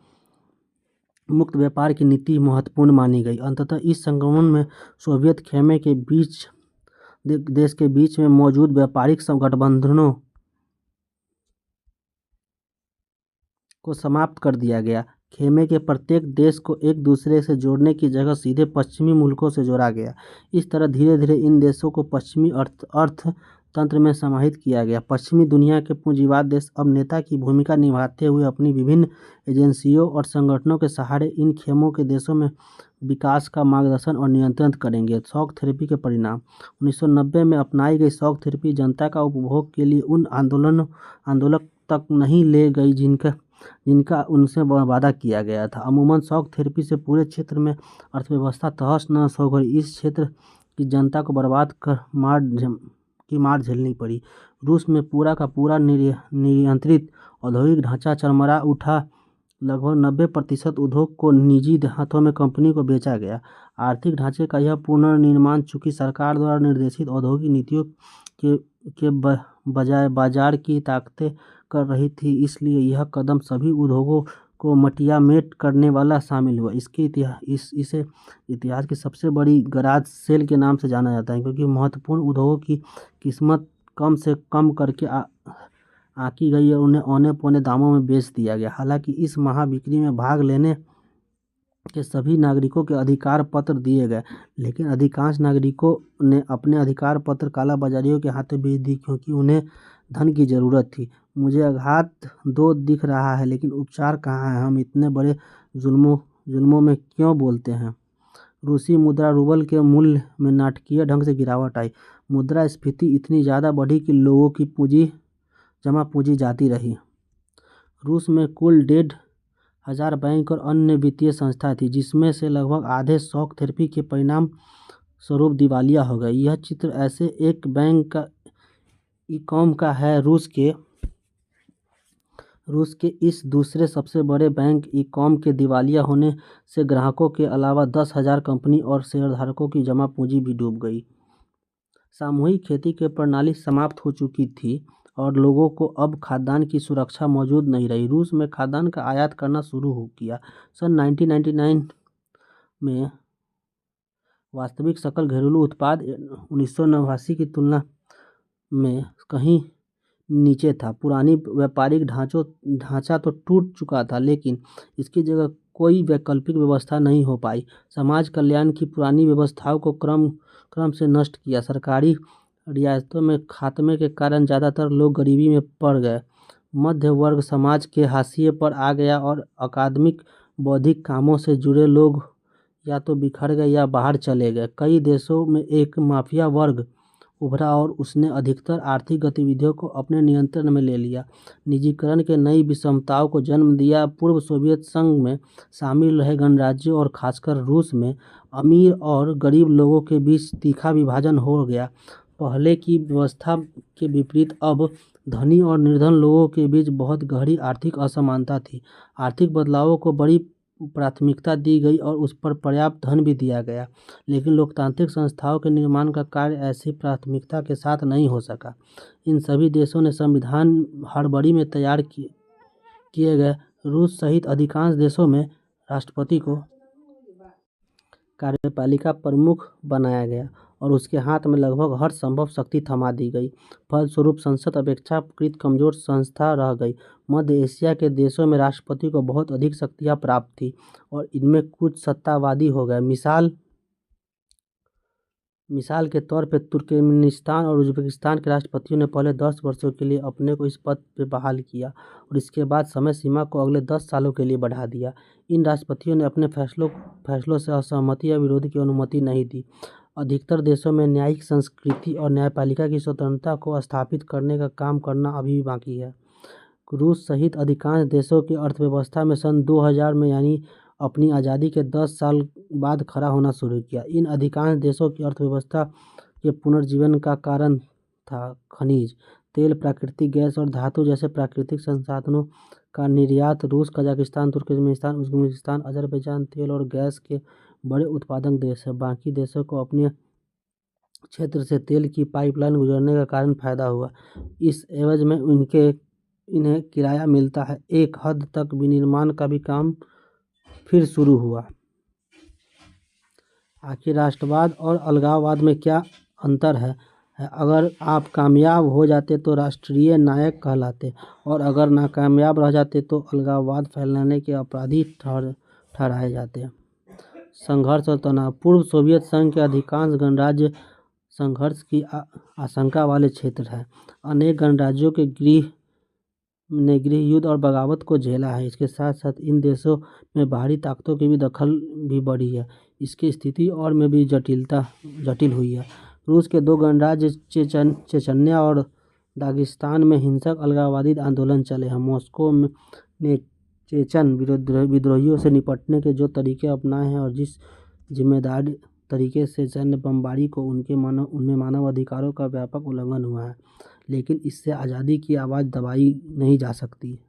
मुक्त व्यापार की नीति महत्वपूर्ण मानी गई। अंततः इस संक्रमण में सोवियत खेमे के देश के बीच में मौजूद व्यापारिक गठबंधनों को समाप्त कर दिया गया। खेमे के प्रत्येक देश को एक दूसरे से जोड़ने की जगह सीधे पश्चिमी मुल्कों से जोड़ा गया। इस तरह धीरे धीरे इन देशों को पश्चिमी अर्थतंत्र में समाहित किया गया। पश्चिमी दुनिया के पूंजीवाद देश अब नेता की भूमिका निभाते हुए अपनी विभिन्न एजेंसियों और संगठनों के सहारे इन खेमों के देशों में विकास का मार्गदर्शन और नियंत्रण करेंगे। शॉक थेरेपी के परिणाम: 1990 में अपनाई गई शॉक थेरेपी जनता का उपभोग के लिए उन आंदोलक तक नहीं ले गई जिनका उनसे वादा किया गया था। अमूमन शॉक थेरेपी से पूरे क्षेत्र में अर्थव्यवस्था तहस नहस हो गई। इस क्षेत्र की जनता को बर्बाद कर मार झेलनी पड़ी। रूस में पूरा का पूरा नियंत्रित औद्योगिक ढांचा चरमरा उठा। लगभग 90% उद्योग को निजी हाथों में कंपनी को बेचा गया। आर्थिक ढांचे का यह पुनर्निर्माण चूंकि सरकार द्वारा निर्देशित औद्योगिक नीतियों के बजाय बाजार की ताकतें कर रही थी, इसलिए यह कदम सभी उद्योगों को मटियामेट करने वाला शामिल हुआ। इसे इतिहास की सबसे बड़ी गराज सेल के नाम से जाना जाता है, क्योंकि महत्वपूर्ण उद्योगों की कीमत कम से कम करके आंकी गई और उन्हें औने पौने दामों में बेच दिया गया। हालांकि इस महाबिक्री में भाग लेने के सभी नागरिकों के अधिकार पत्र दिए गए, लेकिन अधिकांश नागरिकों ने अपने अधिकार पत्र कालाबाजारियों के हाथों बेच दी, क्योंकि उन्हें धन की जरूरत थी। मुझे आघात दो दिख रहा है, लेकिन उपचार कहाँ है? हम इतने बड़े जुल्मों में क्यों बोलते हैं? रूसी मुद्रा रूबल के मूल्य में नाटकीय ढंग से गिरावट आई। मुद्रास्फीति इतनी ज़्यादा बढ़ी कि लोगों की जमा पूंजी जाती रही। रूस में कुल 1,500 बैंक और अन्य वित्तीय संस्था थी, जिसमें से लगभग आधे शॉक थेरेपी के परिणाम स्वरूप दिवालिया हो गए। यह चित्र ऐसे एक बैंक का ईकॉम का है। रूस के इस दूसरे सबसे बड़े बैंक ईकॉम के दिवालिया होने से ग्राहकों के अलावा 10,000 कंपनी और शेयरधारकों की जमा पूंजी भी डूब गई। सामूहिक खेती की प्रणाली समाप्त हो चुकी थी और लोगों को अब खाद्यान्न की सुरक्षा मौजूद नहीं रही। रूस में खाद्यान्न का आयात करना शुरू हो किया। सन 1999 में वास्तविक सकल घरेलू उत्पाद 1989 की तुलना में कहीं नीचे था। पुरानी व्यापारिक ढांचा तो टूट चुका था, लेकिन इसकी जगह कोई वैकल्पिक व्यवस्था नहीं हो पाई। समाज कल्याण की पुरानी व्यवस्थाओं को क्रम से नष्ट किया। सरकारी रियायतों में खात्मे के कारण ज़्यादातर लोग गरीबी में पड़ गए। मध्य वर्ग समाज के हाशिए पर आ गया और अकादमिक बौद्धिक कामों से जुड़े लोग या तो बिखर गए या बाहर चले गए। कई देशों में एक माफिया वर्ग उभरा और उसने अधिकतर आर्थिक गतिविधियों को अपने नियंत्रण में ले लिया। निजीकरण के नई विषमताओं को जन्म दिया। पूर्व सोवियत संघ में शामिल रहे गणराज्यों और खासकर रूस में अमीर और गरीब लोगों के बीच तीखा विभाजन हो गया। पहले की व्यवस्था के विपरीत अब धनी और निर्धन लोगों के बीच बहुत गहरी आर्थिक असमानता थी। आर्थिक बदलावों को बड़ी प्राथमिकता दी गई और उस पर पर्याप्त धन भी दिया गया, लेकिन लोकतांत्रिक संस्थाओं के निर्माण का कार्य ऐसी प्राथमिकता के साथ नहीं हो सका। इन सभी देशों ने संविधान हड़बड़ी में तैयार किए गए। रूस सहित अधिकांश देशों में राष्ट्रपति को कार्यपालिका प्रमुख बनाया गया और उसके हाथ में लगभग हर संभव शक्ति थमा दी गई। फलस्वरूप संसद अपेक्षाकृत कमजोर संस्था रह गई। मध्य एशिया के देशों में राष्ट्रपति को बहुत अधिक शक्तियां प्राप्त थी और इनमें कुछ सत्तावादी हो गए। मिसाल के तौर पर तुर्कमेनिस्तान और उज्बेकिस्तान के राष्ट्रपतियों ने पहले 10 वर्षों के लिए अपने को इस पद पर बहाल किया और इसके बाद समय सीमा को अगले 10 सालों के लिए बढ़ा दिया। इन राष्ट्रपतियों ने अपने फैसलों से असहमति या विरोध की अनुमति नहीं दी। अधिकतर देशों में न्यायिक संस्कृति और न्यायपालिका की स्वतंत्रता को स्थापित करने का काम करना अभी भी बाकी है। रूस सहित अधिकांश देशों की अर्थव्यवस्था में सन 2000 में यानी अपनी आज़ादी के 10 साल बाद खड़ा होना शुरू किया। इन अधिकांश देशों की अर्थव्यवस्था के पुनर्जीवन का कारण था खनिज तेल, प्राकृतिक गैस और धातु जैसे प्राकृतिक संसाधनों का निर्यात। रूस, कजाकिस्तान, तुर्कमेनिस्तान, उज्बेकिस्तान, अजरबैजान तेल और गैस के बड़े उत्पादक देश हैं। बाकी देशों को अपने क्षेत्र से तेल की पाइपलाइन गुजरने का कारण फायदा हुआ। इस एवज में इन्हें किराया मिलता है। एक हद तक विनिर्माण का भी काम फिर शुरू हुआ। आखिर राष्ट्रवाद और अलगाववाद में क्या अंतर है? अगर आप कामयाब हो जाते तो राष्ट्रीय नायक कहलाते और अगर नाकामयाब रह जाते तो अलगाववाद फैलाने के अपराधी ठहराए जाते। संघर्ष और तनाव। पूर्व सोवियत संघ के अधिकांश गणराज्य संघर्ष की आशंका वाले क्षेत्र हैं। अनेक गणराज्यों के गृह युद्ध और बगावत को झेला है। इसके साथ साथ इन देशों में बाहरी ताकतों की भी दखल भी बढ़ी है। इसकी स्थिति और में भी जटिल हुई है। रूस के 2 गणराज्य चेचन्या और दागिस्तान में हिंसक अलगाववादी आंदोलन चले हैं। मॉस्को ने चेचन विद्रोहियों से निपटने के जो तरीके अपनाए हैं और जिस जिम्मेदार तरीके से सैन्य बमबारी को उनमें मानव अधिकारों का व्यापक उल्लंघन हुआ है, लेकिन इससे आज़ादी की आवाज़ दबाई नहीं जा सकती।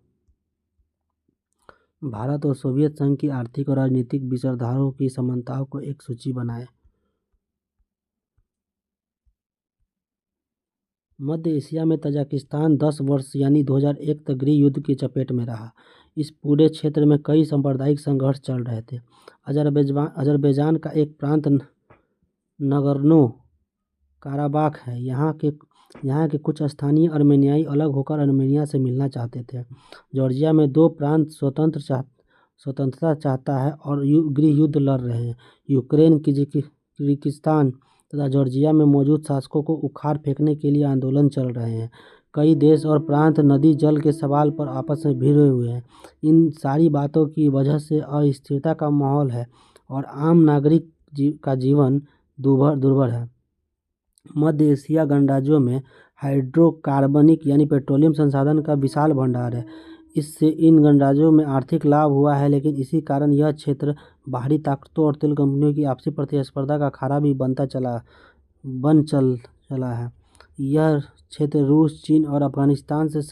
भारत और सोवियत संघ की आर्थिक और राजनीतिक विचारधाराओं की समानताओं को एक सूची बनाएं। मध्य एशिया में तजाकिस्तान 10 वर्ष यानी 2001 तक गृह युद्ध की चपेट में रहा। इस पूरे क्षेत्र में कई सांप्रदायिक संघर्ष चल रहे थे। अजरबैजान का एक प्रांत नगोर्नो काराबाख है। यहाँ के कुछ स्थानीय अर्मेनियाई अलग होकर अर्मेनिया से मिलना चाहते थे। जॉर्जिया में 2 प्रांत स्वतंत्रता चाहता है और गृह युद्ध लड़ रहे हैं। यूक्रेन, किर्गिस्तान तथा जॉर्जिया में मौजूद शासकों को उखाड़ फेंकने के लिए आंदोलन चल रहे हैं। कई देश और प्रांत नदी जल के सवाल पर आपस में भिड़े हुए हैं। इन सारी बातों की वजह से अस्थिरता का माहौल है और आम नागरिक का जीवन दुर्भर है। मध्य एशिया गणराज्यों में हाइड्रोकार्बनिक यानी पेट्रोलियम संसाधन का विशाल भंडार है। इससे इन गणराज्यों में आर्थिक लाभ हुआ है, लेकिन इसी कारण यह क्षेत्र बाहरी ताकतों और तेल कंपनियों की आपसी प्रतिस्पर्धा का अखाड़ा भी चला है। यह क्षेत्र रूस, चीन और अफगानिस्तान से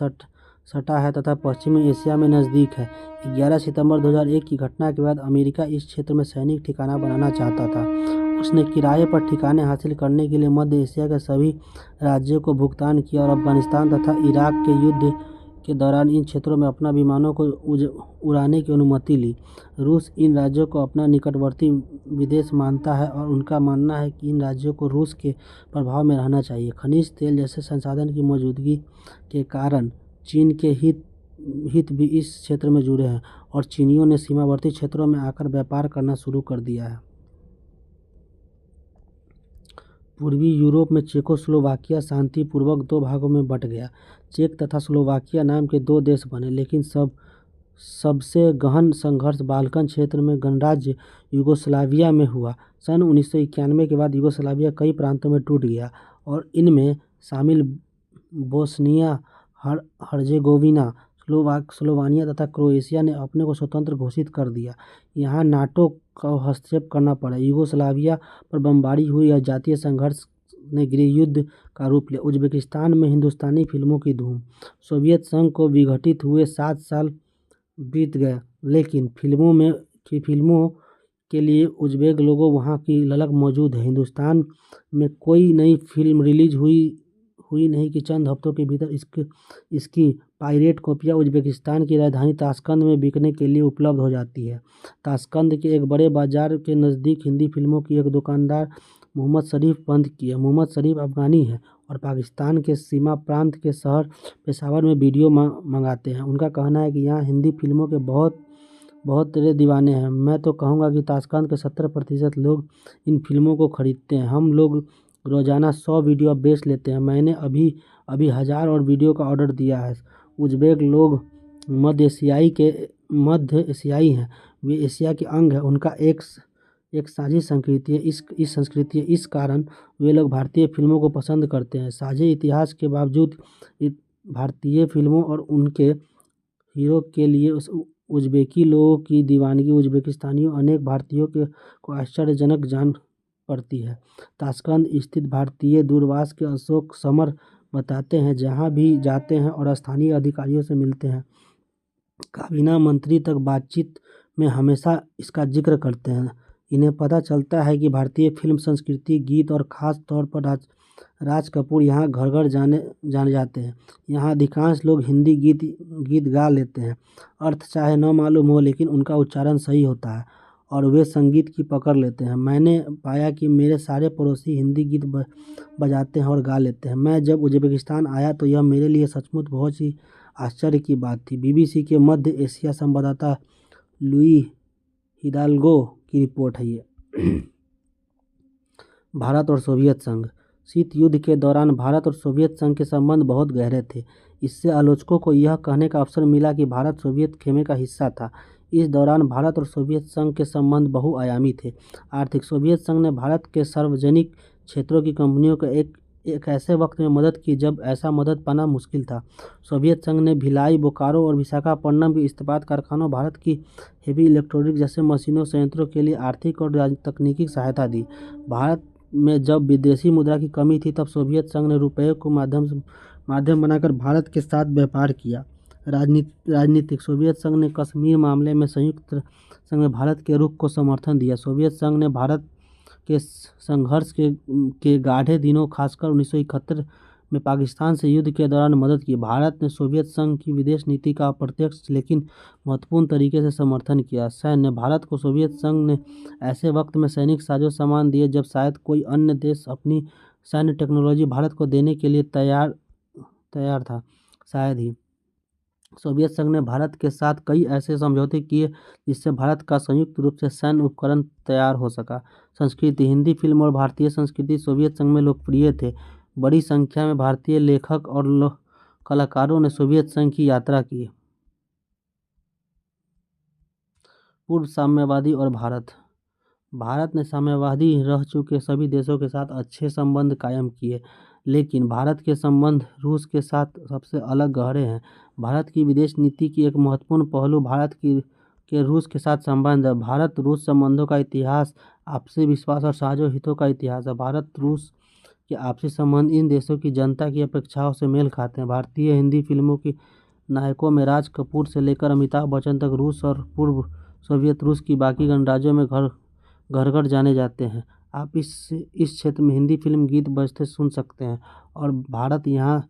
सटा है तथा पश्चिमी एशिया में नज़दीक है। 11 सितंबर 2001 की घटना के बाद अमेरिका इस क्षेत्र में सैनिक ठिकाना बनाना चाहता था। उसने किराए पर ठिकाने हासिल करने के लिए मध्य एशिया के सभी राज्यों को भुगतान किया और अफगानिस्तान तथा इराक के युद्ध के दौरान इन क्षेत्रों में अपना विमानों को उड़ाने की अनुमति ली। रूस इन राज्यों को अपना निकटवर्ती विदेश मानता है और उनका मानना है कि इन राज्यों को रूस के प्रभाव में रहना चाहिए। खनिज तेल जैसे संसाधन की मौजूदगी के कारण चीन के हित भी इस क्षेत्र में जुड़े हैं और चीनियों ने सीमावर्ती क्षेत्रों में आकर व्यापार करना शुरू कर दिया है। पूर्वी यूरोप में चेकोस्लोवाकिया शांतिपूर्वक दो भागों में बंट गया। चेक तथा स्लोवाकिया नाम के दो देश बने, लेकिन सबसे गहन संघर्ष बाल्कन क्षेत्र में गणराज्य यूगोस्लाविया में हुआ। सन 1991 के बाद यूगोस्लाविया कई प्रांतों में टूट गया और इनमें शामिल बोस्निया हर्जेगोविना, स्लोवानिया तथा क्रोएशिया ने अपने को स्वतंत्र घोषित कर दिया। यहाँ नाटो का हस्तक्षेप करना पड़ा। यूगोस्लाविया पर बमबारी हुई और जातीय संघर्ष ने गृह युद्ध का रूप लिया। उज्बेकिस्तान में हिंदुस्तानी फिल्मों की धूम। सोवियत संघ को विघटित हुए 7 साल बीत गए, लेकिन फिल्मों के लिए उज्बेक लोगों वहाँ की ललक मौजूद है। हिंदुस्तान में कोई नई फिल्म रिलीज हुई नहीं कि चंद हफ्तों के भीतर इसकी पायरेट कॉपियाँ उज्बेकिस्तान की राजधानी ताशकंद में बिकने के लिए उपलब्ध हो जाती है। ताशकंद के एक बड़े बाजार के नज़दीक हिंदी फिल्मों की एक दुकानदार मोहम्मद शरीफ बंद की है। मोहम्मद शरीफ अफगानी है और पाकिस्तान के सीमा प्रांत के शहर पेशावर में वीडियो मंगाते हैं। उनका कहना है कि यहाँ हिंदी फिल्मों के बहुत तेरे दीवाने हैं। मैं तो कहूँगा कि ताशकंद के 70% लोग इन फिल्मों को खरीदते हैं। हम लोग रोज़ाना 100 वीडियो बेच लेते हैं। मैंने अभी 1000 और वीडियो का ऑर्डर दिया है। उज्बेक लोग मध्य एशियाई हैं। वे एशिया के अंग हैं। उनका एक साझी संस्कृति है। इस कारण वे लोग भारतीय फिल्मों को पसंद करते हैं। साझे इतिहास के बावजूद भारतीय फिल्मों और उनके हीरो के लिए उज्बेकी लोगों की दीवानगी उज्बेकिस्तानियों अनेक भारतीयों को आश्चर्यजनक जान पड़ती है। ताशकंद स्थित भारतीय दूतावास के अशोक समर बताते हैं, जहां भी जाते हैं और स्थानीय अधिकारियों से मिलते हैं, काबीना मंत्री तक बातचीत में हमेशा इसका जिक्र करते हैं। इन्हें पता चलता है कि भारतीय फिल्म संस्कृति, गीत और ख़ास तौर पर राज कपूर यहाँ घर घर जाने जाते हैं। यहाँ अधिकांश लोग हिंदी गीत गा लेते हैं। अर्थ चाहे न मालूम हो, लेकिन उनका उच्चारण सही होता है और वे संगीत की पकड़ लेते हैं। मैंने पाया कि मेरे सारे पड़ोसी हिंदी गीत बजाते हैं और गा लेते हैं। मैं जब उज्बेकिस्तान आया तो यह मेरे लिए सचमुच बहुत ही आश्चर्य की बात थी। BBC के मध्य एशिया संवाददाता लुई हिडाल्गो की रिपोर्ट है ये। भारत और सोवियत संघ। शीत युद्ध के दौरान भारत और सोवियत संघ के संबंध बहुत गहरे थे। इससे आलोचकों को यह कहने का अवसर मिला कि भारत सोवियत खेमे का हिस्सा था। इस दौरान भारत और सोवियत संघ के संबंध बहुआयामी थे। आर्थिक सोवियत संघ ने भारत के सार्वजनिक क्षेत्रों की कंपनियों को एक ऐसे वक्त में मदद की जब ऐसा मदद पाना मुश्किल था। सोवियत संघ ने भिलाई, बोकारो और विशाखापट्टनम के इस्पात कारखानों, भारत की हेवी इलेक्ट्रॉनिक जैसे मशीनों संयंत्रों के लिए आर्थिक और तकनीकी सहायता दी। भारत में जब विदेशी मुद्रा की कमी थी, तब सोवियत संघ ने रुपये को माध्यम बनाकर भारत के साथ व्यापार किया। राजनीतिक सोवियत संघ ने कश्मीर मामले में संयुक्त संघ में भारत के रुख को समर्थन दिया। सोवियत संघ ने भारत के संघर्ष के गाढ़े दिनों, खासकर 1971 में पाकिस्तान से युद्ध के दौरान मदद की। भारत ने सोवियत संघ की विदेश नीति का अप्रत्यक्ष लेकिन महत्वपूर्ण तरीके से समर्थन किया। सैन्य। भारत को सोवियत संघ ने ऐसे वक्त में सैनिक साजो सामान दिए जब शायद कोई अन्य देश अपनी सैन्य टेक्नोलॉजी भारत को देने के लिए तैयार था। शायद ही सोवियत संघ ने भारत के साथ कई ऐसे समझौते किए जिससे भारत का संयुक्त रूप से सैन्य उपकरण तैयार हो सका। संस्कृति। हिंदी फिल्म और भारतीय संस्कृति सोवियत संघ में लोकप्रिय थे। बड़ी संख्या में भारतीय लेखक और कलाकारों ने सोवियत संघ की यात्रा की। पूर्व साम्यवादी और भारत। भारत ने साम्यवादी रह चुके सभी देशों के साथ अच्छे संबंध कायम किए, लेकिन भारत के संबंध रूस के साथ सबसे अलग गहरे हैं। भारत की विदेश नीति की एक महत्वपूर्ण पहलू भारत के रूस के साथ संबंध है। भारत रूस संबंधों का इतिहास आपसी विश्वास और साझा हितों का इतिहास है। भारत रूस के आपसी संबंध इन देशों की जनता की अपेक्षाओं से मेल खाते हैं। भारतीय हिंदी फिल्मों की नायकों में राज कपूर से लेकर अमिताभ बच्चन तक रूस और पूर्व सोवियत रूस की बाकी गणराज्यों में घर घर जाने जाते हैं। आप इस क्षेत्र में हिंदी फिल्म गीत बजते सुन सकते हैं और भारत यहाँ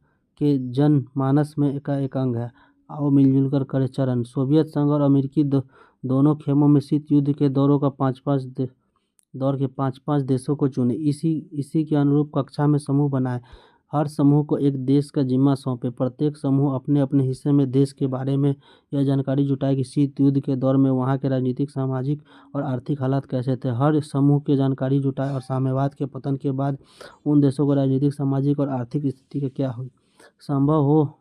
के जनमानस में एक अंग है। आओ मिलजुल कर करें चरण। सोवियत संघ और अमेरिकी दोनों खेमों में शीत युद्ध के दौर के पाँच देशों को चुने। इसी के अनुरूप कक्षा में समूह बनाए। हर समूह को एक देश का जिम्मा सौंपे। प्रत्येक समूह अपने अपने हिस्से में देश के बारे में यह जानकारी जुटाए कि शीत युद्ध के दौर में वहाँ के राजनीतिक, सामाजिक और आर्थिक हालात कैसे थे। हर समूह की जानकारी जुटाए और साम्यवाद के पतन के बाद उन देशों को राजनीतिक, सामाजिक और आर्थिक स्थिति का क्या हुई। संभव हो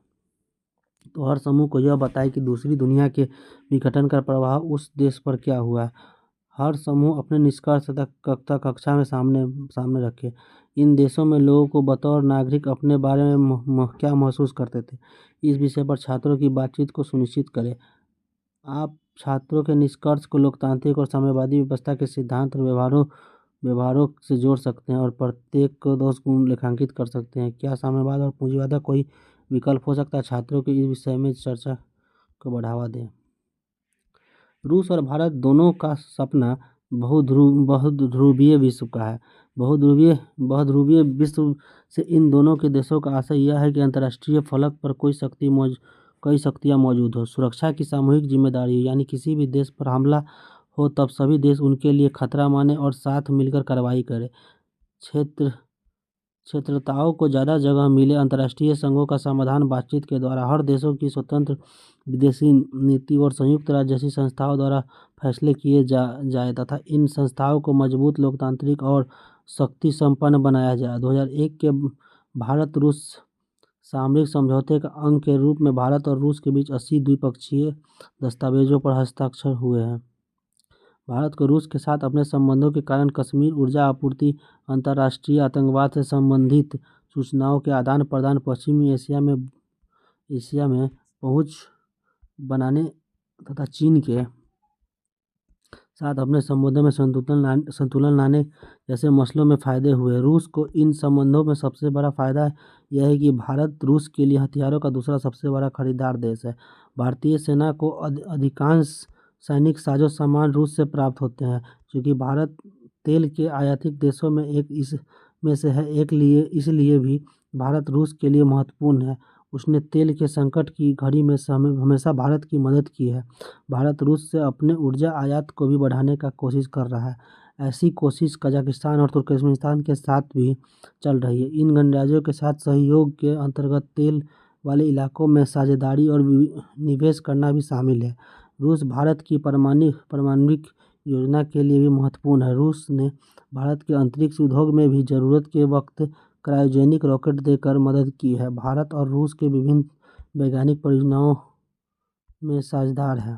तो हर समूह को यह बताए कि दूसरी दुनिया के विघटन का प्रभाव उस देश पर क्या हुआ है। हर समूह अपने निष्कर्ष तथा कक्षा में सामने रखे। इन देशों में लोगों को बतौर नागरिक अपने बारे में क्या महसूस करते थे, इस विषय पर छात्रों की बातचीत को सुनिश्चित करें। आप छात्रों के निष्कर्ष को लोकतांत्रिक और साम्यवादी व्यवस्था के सिद्धांत और व्यवहारों से जोड़ सकते हैं और प्रत्येक को 10 गुण लेखांकित कर सकते हैं। क्या साम्यवाद और पूंजीवाद का कोई विकल्प हो सकता है? छात्रों के इस विषय में चर्चा को बढ़ावा दें। रूस और भारत दोनों का सपना बहुध्रुवीय विश्व का है। बहुध्रुवीय विश्व से इन दोनों के देशों का आशय यह है कि अंतर्राष्ट्रीय फलक पर कई शक्तियाँ मौजूद हो। सुरक्षा की सामूहिक जिम्मेदारी हो, यानी किसी भी देश पर हमला हो तब सभी देश उनके लिए खतरा माने और साथ मिलकर कार्रवाई करें। क्षेत्रताओं को ज़्यादा जगह मिले। अंतर्राष्ट्रीय संघों का समाधान बातचीत के द्वारा, हर देशों की स्वतंत्र विदेशी नीति और संयुक्त राज्य जैसी संस्थाओं द्वारा फैसले किए जाए तथा इन संस्थाओं को मजबूत, लोकतांत्रिक और शक्ति संपन्न बनाया जाए। 2001 के भारत रूस सामरिक समझौते का अंग के रूप में भारत और रूस के बीच 80 द्विपक्षीय दस्तावेजों पर हस्ताक्षर हुए हैं। भारत को रूस के साथ अपने संबंधों के कारण कश्मीर, ऊर्जा आपूर्ति, अंतर्राष्ट्रीय आतंकवाद से संबंधित सूचनाओं के आदान प्रदान, पश्चिमी एशिया में पहुंच बनाने तथा चीन के साथ अपने संबंधों में संतुलन लाने जैसे मसलों में फ़ायदे हुए। रूस को इन संबंधों में सबसे बड़ा फ़ायदा यह है कि भारत रूस के लिए हथियारों का दूसरा सबसे बड़ा खरीदार देश है। भारतीय सेना को अधिकांश सैनिक साजो सामान रूस से प्राप्त होते हैं। चूँकि भारत तेल के आयातित देशों में इसमें से है, इसलिए भी भारत रूस के लिए महत्वपूर्ण है। उसने तेल के संकट की घड़ी में हमेशा भारत की मदद की है। भारत रूस से अपने ऊर्जा आयात को भी बढ़ाने का कोशिश कर रहा है। ऐसी कोशिश कजाकिस्तान और तुर्कमेनिस्तान के साथ भी चल रही है। इन गणराज्यों के साथ सहयोग के अंतर्गत तेल वाले इलाकों में साझेदारी और निवेश करना भी शामिल है। रूस भारत की परमाणविक योजना के लिए भी महत्वपूर्ण है। रूस ने भारत के अंतरिक्ष उद्योग में भी ज़रूरत के वक्त क्रायोजेनिक रॉकेट देकर मदद की है। भारत और रूस के विभिन्न वैज्ञानिक परियोजनाओं में साझेदार है।